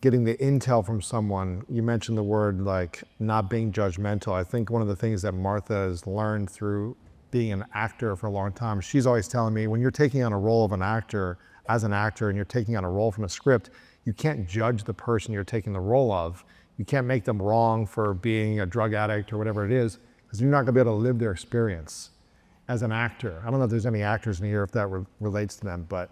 getting the intel from someone, you mentioned the word like not being judgmental. I think one of the things that Martha has learned through being an actor for a long time, she's always telling me, when you're taking on a role of an actor, as an actor, and you're taking on a role from a script, you can't judge the person you're taking the role of. You can't make them wrong for being a drug addict or whatever it is, because you're not gonna be able to live their experience as an actor. I don't know if there's any actors in here if that relates to them, but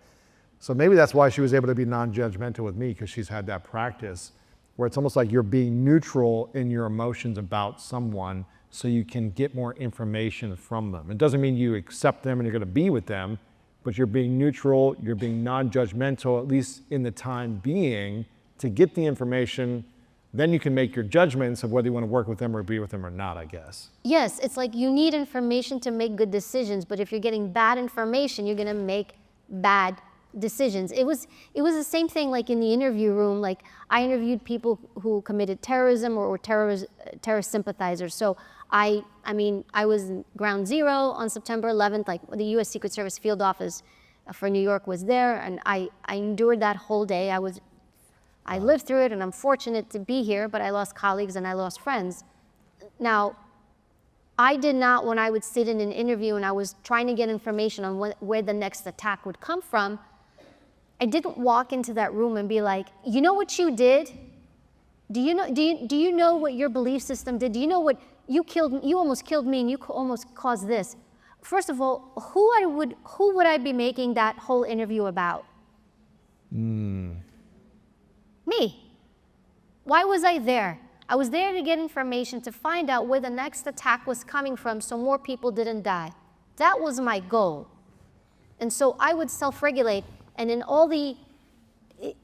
so maybe that's why she was able to be non-judgmental with me, because she's had that practice where it's almost like you're being neutral in your emotions about someone so you can get more information from them. It doesn't mean you accept them and you're gonna be with them, but you're being neutral, you're being non-judgmental, at least in the time being, to get the information. Then you can make your judgments of whether you want to work with them or be with them or not, I guess. Yes, it's like you need information to make good decisions, but if you're getting bad information, you're gonna make bad decisions. It was the same thing like in the interview room. Like I interviewed people who committed terrorism or terrorist sympathizers. So I was in Ground Zero on September 11th, like the US Secret Service field office for New York was there, and I endured that whole day. I lived through it, and I'm fortunate to be here, but I lost colleagues and I lost friends. Now, I did not, when I would sit in an interview and I was trying to get information on where the next attack would come from, I didn't walk into that room and be like, you know what you did? Do you know what your belief system did? Do you know what you almost killed me and you almost caused this? First of all, who would I be making that whole interview about? Me. Why was I there? I was there to get information, to find out where the next attack was coming from so more people didn't die. That was my goal. And so I would self-regulate, and in all the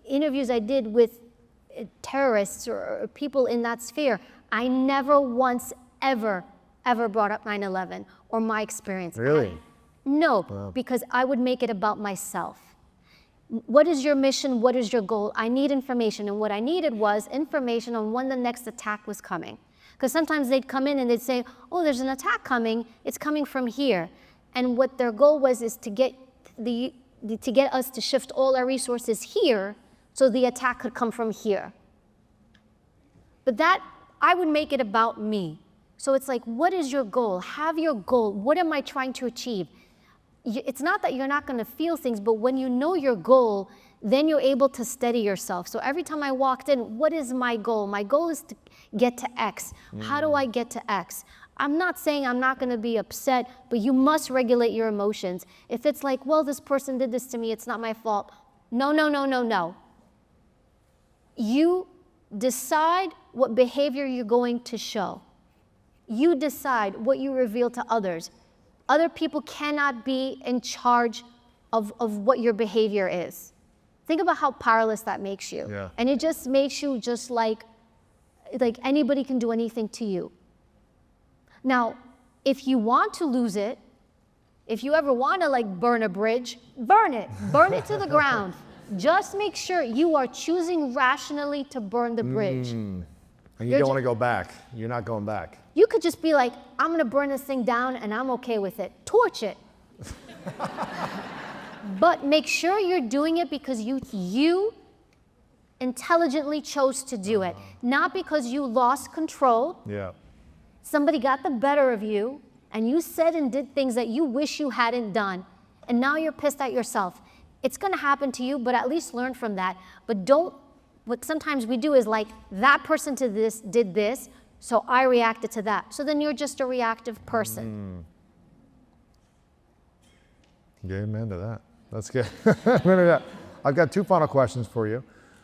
interviews I did with terrorists or people in that sphere, I never once ever brought up 9/11 or my experience. Really? No, Wow. because I would make it about myself. What is your mission? What is your goal? I need information, and what I needed was information on when the next attack was coming. Because sometimes they'd come in and they'd say, oh, there's an attack coming, it's coming from here. And what their goal was is to get us to shift all our resources here so the attack could come from here. But that, I would make it about me. So it's like, what is your goal? Have your goal. What am I trying to achieve? It's not that you're not going to feel things, but when you know your goal, then you're able to steady yourself. So every time I walked in, what is my goal? My goal is to get to X. How do I get to X? I'm not saying I'm not going to be upset, but you must regulate your emotions. If it's like, well, this person did this to me, it's not my fault. No, no, no, no, no. You decide what behavior you're going to show. You decide what you reveal to others. Other people cannot be in charge of what your behavior is. Think about how powerless that makes you. Yeah. And it just makes you just like anybody can do anything to you. Now, if you want to lose it, if you ever want to like burn a bridge, burn it to the ground. Just make sure you are choosing rationally to burn the bridge. And you don't want to go back. You're not going back. You could just be like, I'm gonna burn this thing down and I'm okay with it. Torch it. But make sure you're doing it because you intelligently chose to do it, not because you lost control. Yeah. Somebody got the better of you, and you said and did things that you wish you hadn't done, and now you're pissed at yourself. It's gonna happen to you, but at least learn from that. But don't, what sometimes we do is like, that person did this, so I reacted to that. So then you're just a reactive person. Yeah, amen to that. That's good. Amen to that. I've got 2 final questions for you.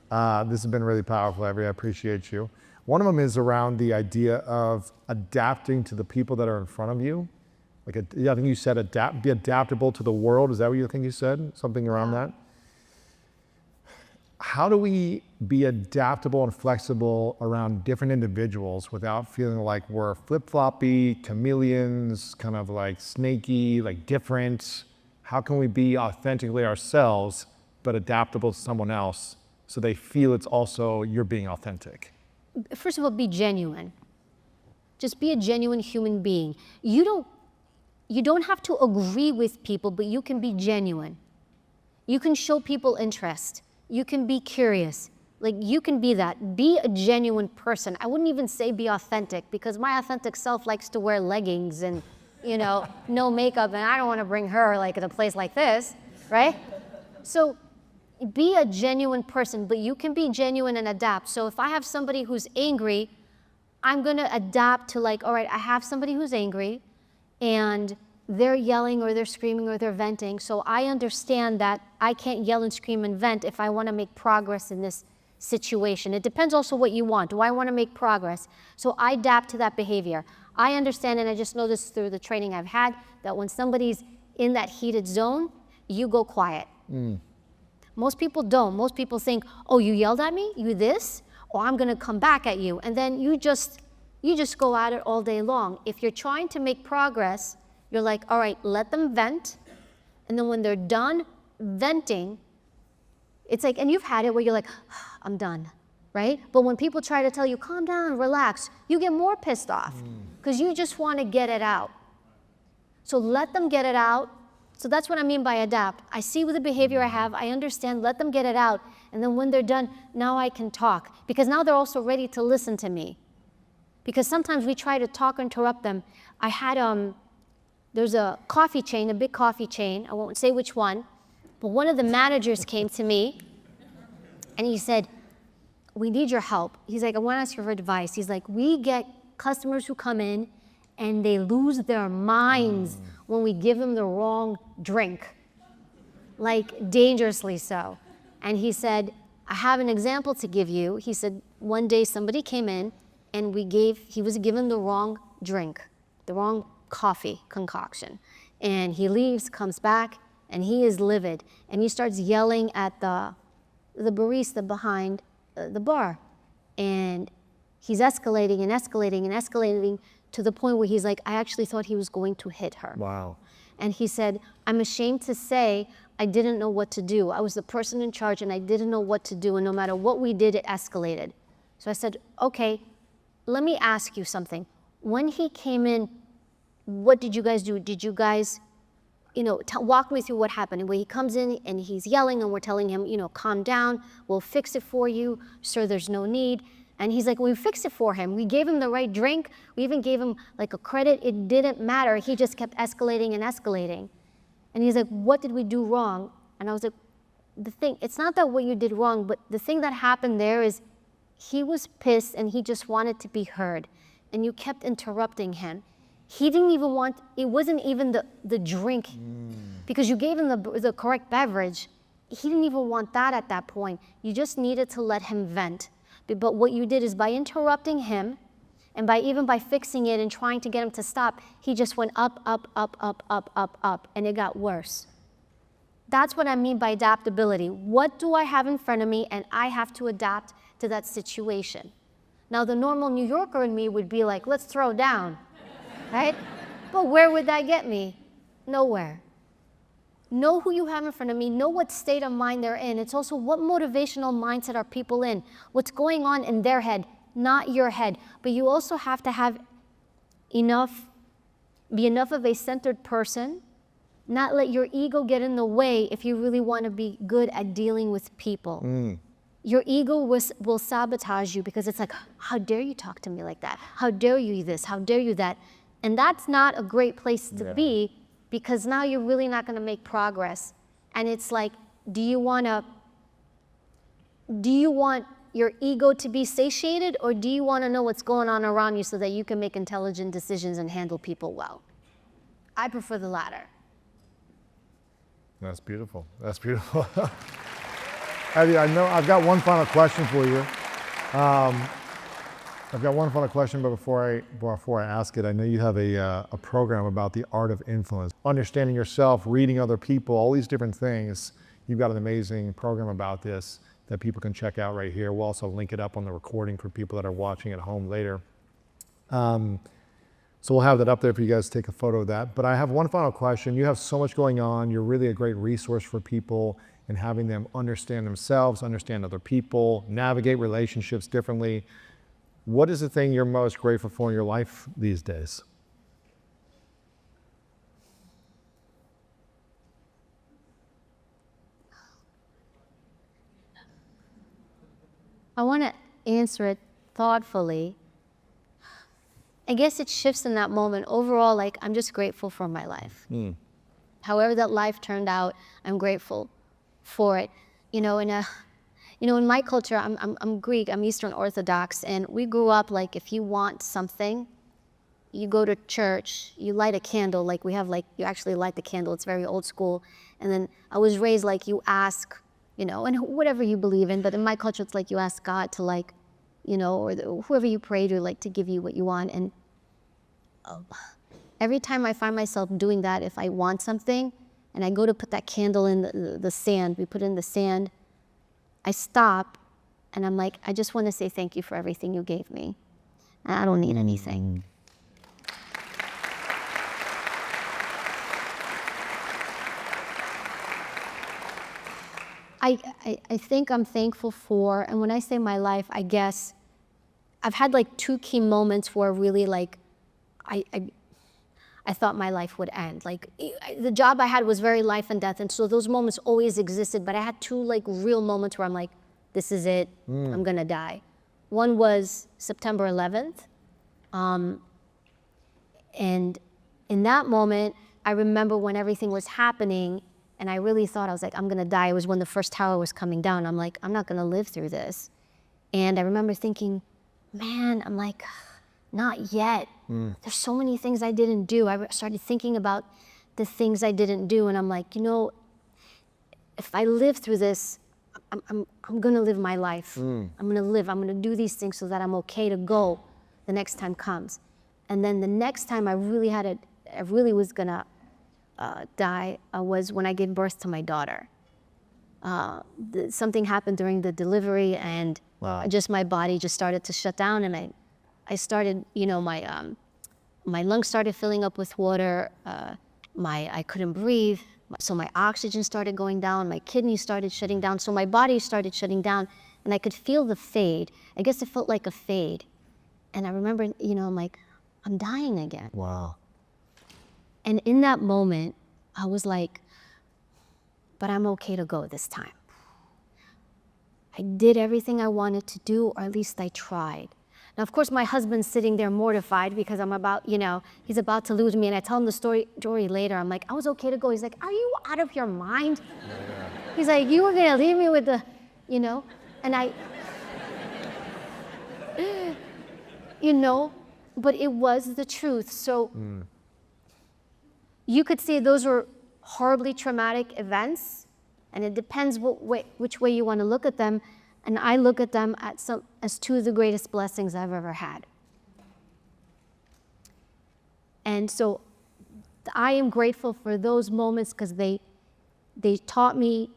This has been really powerful, Evy. I appreciate you. One of them is around the idea of adapting to the people that are in front of you. Like, I think you said be adaptable to the world. Is that what you think you said? Something around that? How do we be adaptable and flexible around different individuals without feeling like we're flip-floppy, chameleons, kind of like snaky, like different? How can we be authentically ourselves, but adaptable to someone else so they feel it's also you're being authentic? First of all, be genuine. Just be a genuine human being. You don't have to agree with people, but you can be genuine. You can show people interest. You can be curious. Like, you can be that. Be a genuine person. I wouldn't even say be authentic, because my authentic self likes to wear leggings and, no makeup, and I don't want to bring her like at a place like this, right? So be a genuine person, but you can be genuine and adapt. So if I have somebody who's angry, I'm gonna adapt to like, all right, I have somebody who's angry and they're yelling or they're screaming or they're venting. So I understand that I can't yell and scream and vent if I wanna make progress in this situation. It depends also what you want. Do I wanna make progress? So I adapt to that behavior. I understand, and I just know this through the training I've had, that when somebody's in that heated zone, you go quiet. Most people don't. Most people think, oh, you yelled at me, you this, or I'm gonna come back at you. And then you just go at it all day long. If you're trying to make progress, you're like, all right, let them vent. And then when they're done venting, it's like, and you've had it where you're like, I'm done, right? But when people try to tell you, calm down, relax, you get more pissed off because you just wanna get it out. So let them get it out. So that's what I mean by adapt. I see with the behavior I have, I understand, let them get it out. And then when they're done, now I can talk. Because now they're also ready to listen to me. Because sometimes we try to talk or interrupt them. I had, there's a coffee chain, a big coffee chain, I won't say which one, but one of the managers came to me and he said, we need your help. He's like, I want to ask you for advice. He's like, we get customers who come in and they lose their minds when we give them the wrong drink, like dangerously so. And he said, I have an example to give you. He said, one day somebody came in and he was given the wrong drink, the wrong coffee concoction. And he leaves, comes back, and he is livid. And he starts yelling at the barista behind the bar. And he's escalating and escalating and escalating to the point where he's like, I actually thought he was going to hit her. Wow. And he said, I'm ashamed to say I didn't know what to do. I was the person in charge and I didn't know what to do, and no matter what we did, it escalated. So I said, okay, let me ask you something. When he came in, what did you guys do? Did you guys, walk me through what happened? And when he comes in and he's yelling and we're telling him, calm down, we'll fix it for you, sir, there's no need. And he's like, we fixed it for him. We gave him the right drink. We even gave him like a credit. It didn't matter. He just kept escalating and escalating. And he's like, what did we do wrong? And I was like, it's not that what you did wrong, but the thing that happened there is he was pissed and he just wanted to be heard. And you kept interrupting him. He didn't even want, it wasn't even the drink, because you gave him the correct beverage. He didn't even want that at that point. You just needed to let him vent. But what you did is by interrupting him and by fixing it and trying to get him to stop, he just went up, up, up, up, up, up, up, and it got worse. That's what I mean by adaptability. What do I have in front of me, and I have to adapt to that situation. Now, the normal New Yorker in me would be like, let's throw down, right? But where would that get me? Nowhere. Know who you have in front of me, know what state of mind they're in. It's also what motivational mindset are people in, what's going on in their head, not your head. But you also have to have be enough of a centered person Not let your ego get in the way if you really want to be good at dealing with people. Your ego will sabotage you because it's like, how dare you talk to me like that? How dare you this? How dare you that? And that's not a great place to be, because now you're really not going to make progress. And it's like, do you want your ego to be satiated, or do you want to know what's going on around you so that you can make intelligent decisions and handle people well? I prefer the latter. That's beautiful. That's beautiful. Evy, I know I've got one final question for you. I've got one final question, but before I ask it, I know you have a program about the art of influence, understanding yourself, reading other people, all these different things. You've got an amazing program about this that people can check out right here. We'll also link it up on the recording for people that are watching at home later. So we'll have that up there for you guys to take a photo of that. But I have one final question. You have so much going on. You're really a great resource for people in having them understand themselves, understand other people, navigate relationships differently. What is the thing you're most grateful for in your life these days? I want to answer it thoughtfully. I guess it shifts in that moment. Overall, like, I'm just grateful for my life. However that life turned out, I'm grateful for it. In my culture, I'm Greek, I'm Eastern Orthodox, and we grew up like, if you want something, you go to church, you light a candle, like we have, like, you actually light the candle, it's very old school. And then I was raised like, you ask, and whatever you believe in, but in my culture, it's like you ask God to, like, or whoever you pray to, like, to give you what you want. And every time I find myself doing that, if I want something, and I go to put that candle in the sand, we put it in the sand, I stop, and I'm like, I just want to say thank you for everything you gave me. I don't need anything. I think I'm thankful for, and when I say my life, I guess I've had like 2 key moments where really, like, I thought my life would end. Like, the job I had was very life and death, and so those moments always existed, but I had 2 like real moments where I'm like, this is it, I'm gonna die. One was September 11th, and in that moment, I remember when everything was happening, and I really thought, I was like, I'm gonna die. It was when the first tower was coming down. I'm like, I'm not gonna live through this. And I remember thinking, man, I'm like, not yet. There's so many things I didn't do. I started thinking about the things I didn't do, and I'm like, if I live through this, I'm gonna live my life. I'm gonna do these things so that I'm okay to go the next time comes. And then the next time I really was gonna die was when I gave birth to my daughter. Something happened during the delivery, and my body just started to shut down, and I started, my lungs started filling up with water. I couldn't breathe, so my oxygen started going down. My kidneys started shutting down, so my body started shutting down, and I could feel the fade. I guess it felt like a fade, and I remember, I'm like, I'm dying again. Wow. And in that moment, I was like, but I'm okay to go this time. I did everything I wanted to do, or at least I tried. Now, of course, my husband's sitting there mortified because I'm about, he's about to lose me. And I tell him the story later. I'm like, I was okay to go. He's like, are you out of your mind? Yeah. He's like, you were going to leave me with the, and but it was the truth. So you could say those were horribly traumatic events, and it depends which way you want to look at them. And I look at them as 2 of the greatest blessings I've ever had. And so I am grateful for those moments because they taught me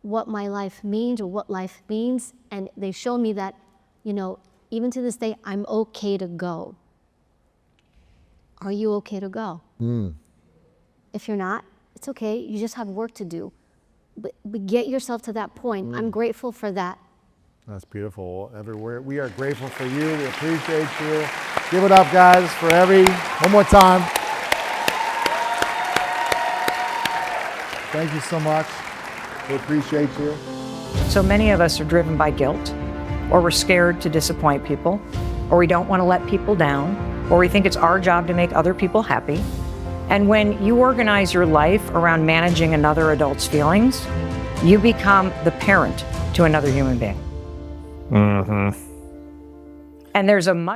what my life means, or what life means, and they showed me that, even to this day, I'm okay to go. Are you okay to go? If you're not, it's okay. You just have work to do. But get yourself to that point. I'm grateful for that. That's beautiful. Everywhere. We are grateful for you. We appreciate you. Give it up, guys, for Evy. One more time. Thank you so much. We appreciate you. So many of us are driven by guilt, or we're scared to disappoint people, or we don't want to let people down, or we think it's our job to make other people happy. And when you organize your life around managing another adult's feelings, you become the parent to another human being. And there's a much